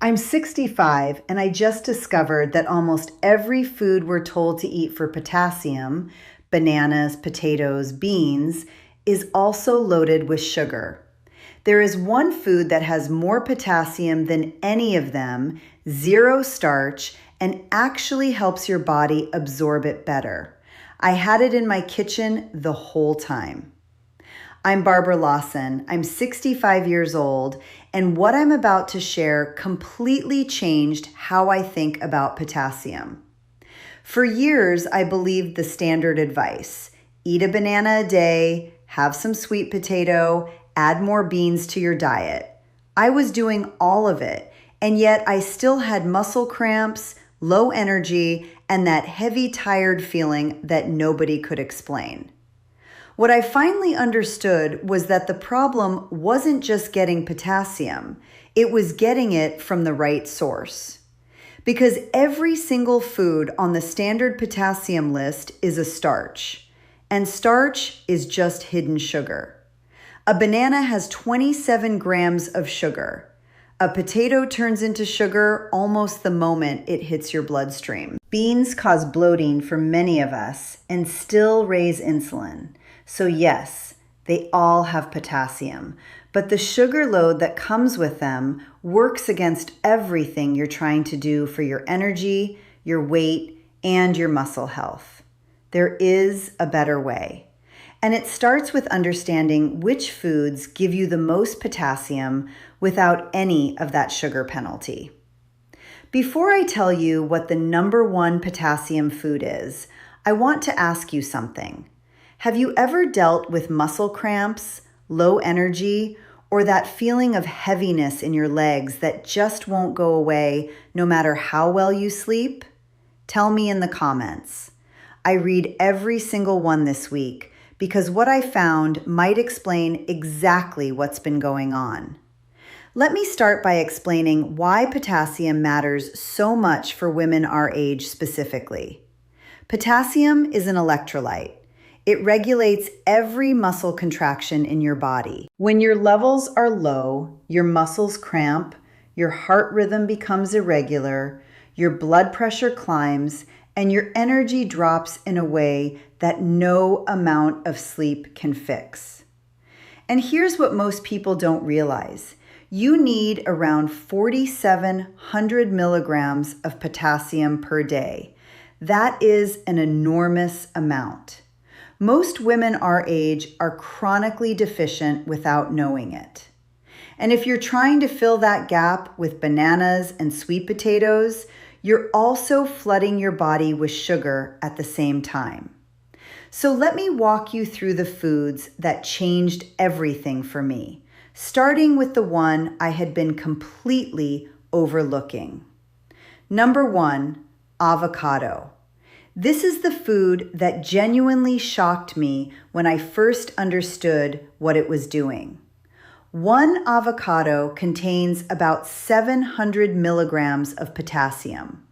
I'm 65 and I just discovered that almost every food we're told to eat for potassium, bananas, potatoes, beans, is also loaded with sugar. There is one food that has more potassium than any of them, zero starch, and actually helps your body absorb it better. I had it in my kitchen the whole time. I'm Barbara Lawson. I'm 65 years old, and what I'm about to share completely changed how I think about potassium. For years, I believed the standard advice: eat a banana a day, have some sweet potato, add more beans to your diet. I was doing all of it, and yet I still had muscle cramps, low energy, and that heavy, tired feeling that nobody could explain. What I finally understood was that the problem wasn't just getting potassium, it was getting it from the right source. Because every single food on the standard potassium list is a starch, and starch is just hidden sugar. A banana has 27 grams of sugar. A potato turns into sugar almost the moment it hits your bloodstream. Beans cause bloating for many of us and still raise insulin. So yes, they all have potassium, but the sugar load that comes with them works against everything you're trying to do for your energy, your weight, and your muscle health. There is a better way. And it starts with understanding which foods give you the most potassium without any of that sugar penalty. Before I tell you what the number one potassium food is, I want to ask you something. Have you ever dealt with muscle cramps, low energy, or that feeling of heaviness in your legs that just won't go away no matter how well you sleep? Tell me in the comments. I read every single one this week because what I found might explain exactly what's been going on. Let me start by explaining why potassium matters so much for women our age specifically. Potassium is an electrolyte. It regulates every muscle contraction in your body. When your levels are low, your muscles cramp, your heart rhythm becomes irregular, your blood pressure climbs, and your energy drops in a way that no amount of sleep can fix. And here's what most people don't realize. You need around 4,700 milligrams of potassium per day. That is an enormous amount. Most women our age are chronically deficient without knowing it. And if you're trying to fill that gap with bananas and sweet potatoes, you're also flooding your body with sugar at the same time. So let me walk you through the foods that changed everything for me, starting with the one I had been completely overlooking. Number 1, avocado. This is the food that genuinely shocked me when I first understood what it was doing. One avocado contains about 700 milligrams of potassium,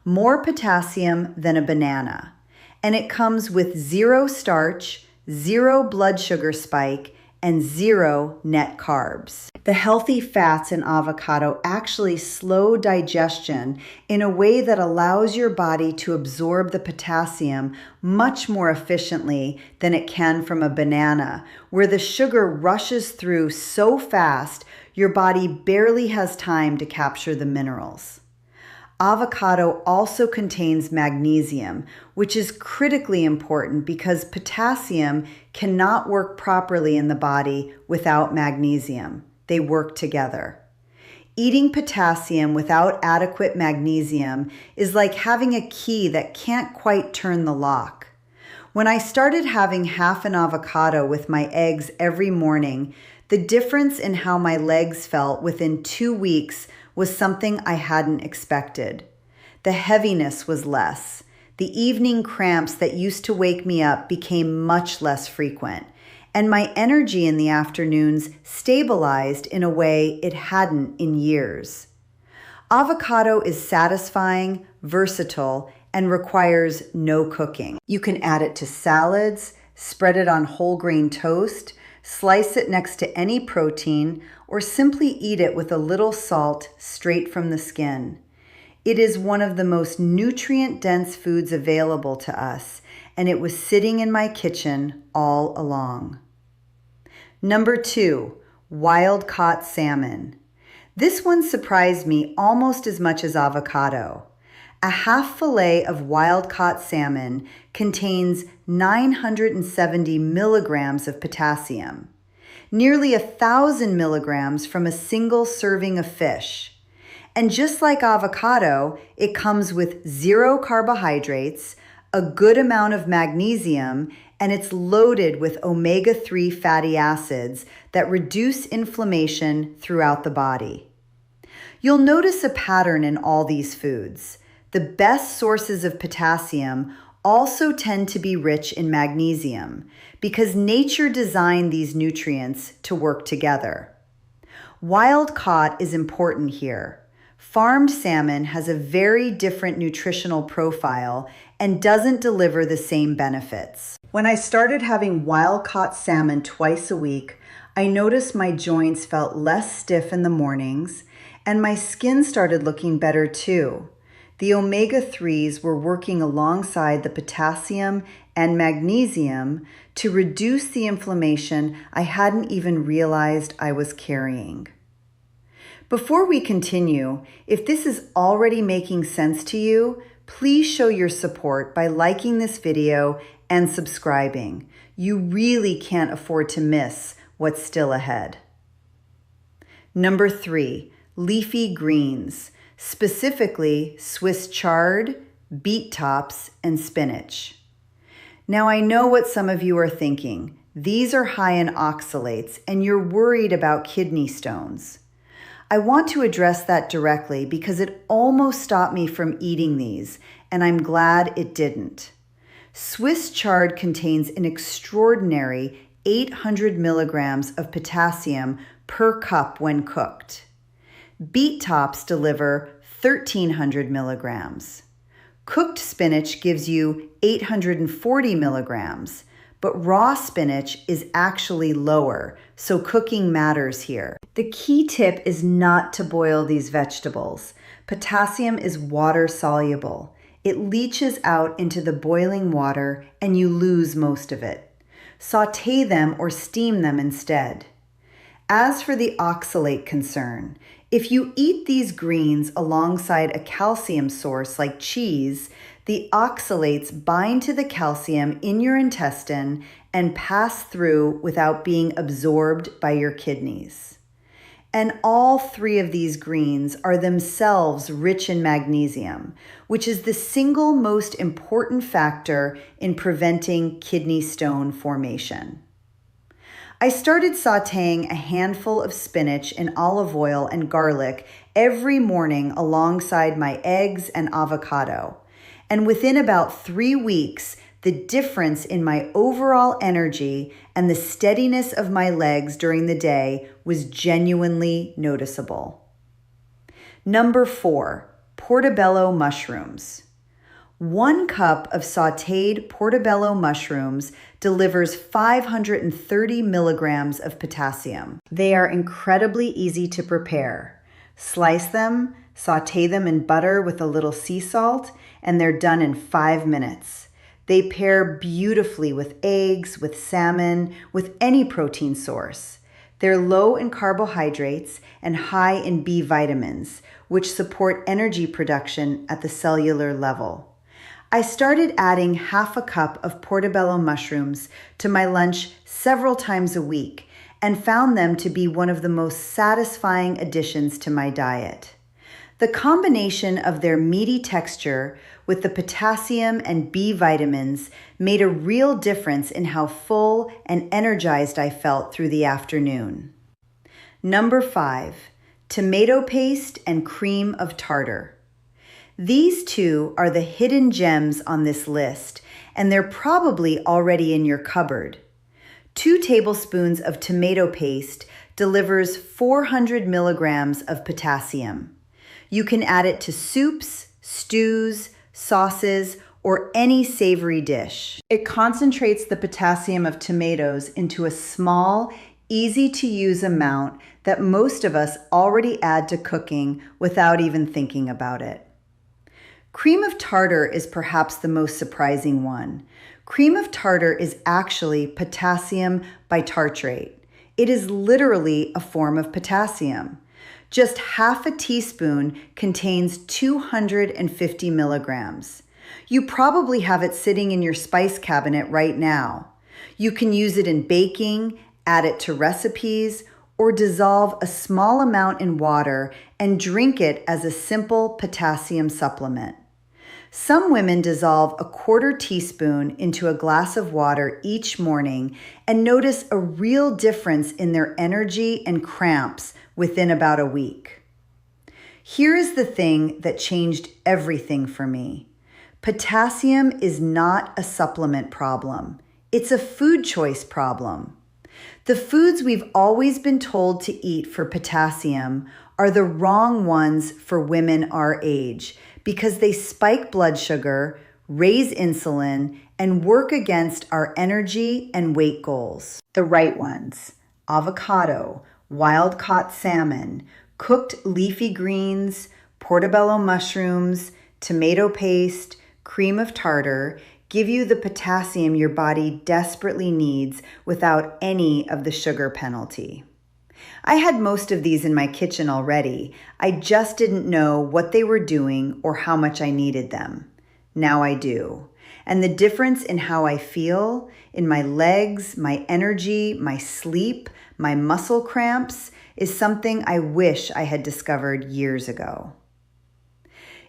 more potassium than a banana, and it comes with zero starch, zero blood sugar spike, and zero net carbs. The healthy fats in avocado actually slow digestion in a way that allows your body to absorb the potassium much more efficiently than it can from a banana, where the sugar rushes through so fast your body barely has time to capture the minerals. Avocado also contains magnesium, which is critically important because potassium cannot work properly in the body without magnesium. They work together. Eating potassium without adequate magnesium is like having a key that can't quite turn the lock. When I started having half an avocado with my eggs every morning, the difference in how my legs felt within 2 weeks was something I hadn't expected. The heaviness was less. The evening cramps that used to wake me up became much less frequent, and my energy in the afternoons stabilized in a way it hadn't in years. Avocado is satisfying, versatile, and requires no cooking. You can add it to salads, spread it on whole grain toast, Slice it next to any protein or simply eat it with a little salt straight from the skin. It is one of the most nutrient-dense foods available to us, and it was sitting in my kitchen all along. Number 2, wild-caught salmon. This one surprised me almost as much as avocado. A half fillet of wild-caught salmon contains 970 milligrams of potassium, nearly 1,000 milligrams from a single serving of fish. And just like avocado, it comes with 0 carbohydrates, a good amount of magnesium, and it's loaded with omega-3 fatty acids that reduce inflammation throughout the body. You'll notice a pattern in all these foods. The best sources of potassium also tend to be rich in magnesium because nature designed these nutrients to work together. Wild caught is important here. Farmed salmon has a very different nutritional profile and doesn't deliver the same benefits. When I started having wild-caught salmon twice a week, I noticed my joints felt less stiff in the mornings, and my skin started looking better too. The omega-3s were working alongside the potassium and magnesium to reduce the inflammation I hadn't even realized I was carrying. Before we continue, if this is already making sense to you, please show your support by liking this video and subscribing. You really can't afford to miss what's still ahead. Number 3, leafy greens, specifically Swiss chard, beet tops, and spinach. Now I know what some of you are thinking. These are high in oxalates and you're worried about kidney stones. I want to address that directly because it almost stopped me from eating these, and I'm glad it didn't. Swiss chard contains an extraordinary 800 milligrams of potassium per cup when cooked. Beet tops deliver 1,300 milligrams. Cooked spinach gives you 840 milligrams, but raw spinach is actually lower, so cooking matters here. The key tip is not to boil these vegetables. Potassium is water soluble. It leaches out into the boiling water and you lose most of it. Sauté them or steam them instead. As for the oxalate concern, if you eat these greens alongside a calcium source like cheese, the oxalates bind to the calcium in your intestine and pass through without being absorbed by your kidneys. And all 3 of these greens are themselves rich in magnesium, which is the single most important factor in preventing kidney stone formation. I started sautéing a handful of spinach in olive oil and garlic every morning alongside my eggs and avocado. And within about 3 weeks, the difference in my overall energy and the steadiness of my legs during the day was genuinely noticeable. Number 4, portobello mushrooms. 1 cup of sautéed portobello mushrooms delivers 530 milligrams of potassium. They are incredibly easy to prepare. Slice them, sauté them in butter with a little sea salt, and they're done in 5 minutes. They pair beautifully with eggs, with salmon, with any protein source. They're low in carbohydrates and high in B vitamins, which support energy production at the cellular level. I started adding half a cup of portobello mushrooms to my lunch several times a week and found them to be one of the most satisfying additions to my diet. The combination of their meaty texture with the potassium and B vitamins made a real difference in how full and energized I felt through the afternoon. Number 5, tomato paste and cream of tartar. These 2 are the hidden gems on this list, and they're probably already in your cupboard. 2 tablespoons of tomato paste delivers 400 milligrams of potassium. You can add it to soups, stews, sauces, or any savory dish. It concentrates the potassium of tomatoes into a small, easy-to-use amount that most of us already add to cooking without even thinking about it. Cream of tartar is perhaps the most surprising one. Cream of tartar is actually potassium bitartrate. It is literally a form of potassium. Just half a teaspoon contains 250 milligrams. You probably have it sitting in your spice cabinet right now. You can use it in baking, add it to recipes, or dissolve a small amount in water and drink it as a simple potassium supplement. Some women dissolve a quarter teaspoon into a glass of water each morning and notice a real difference in their energy and cramps within about a week. Here is the thing that changed everything for me. Potassium is not a supplement problem. It's a food choice problem. The foods we've always been told to eat for potassium are the wrong ones for women our age because they spike blood sugar, raise insulin, and work against our energy and weight goals. The right ones: avocado, wild-caught salmon, cooked leafy greens, portobello mushrooms, tomato paste, cream of tartar give you the potassium your body desperately needs without any of the sugar penalty. I had most of these in my kitchen already. I just didn't know what they were doing or how much I needed them. Now I do. And the difference in how I feel, in my legs, my energy, my sleep, my muscle cramps, is something I wish I had discovered years ago.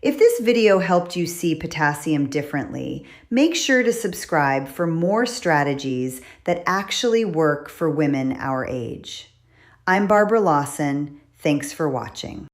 If this video helped you see potassium differently, make sure to subscribe for more strategies that actually work for women our age. I'm Barbara Lawson. Thanks for watching.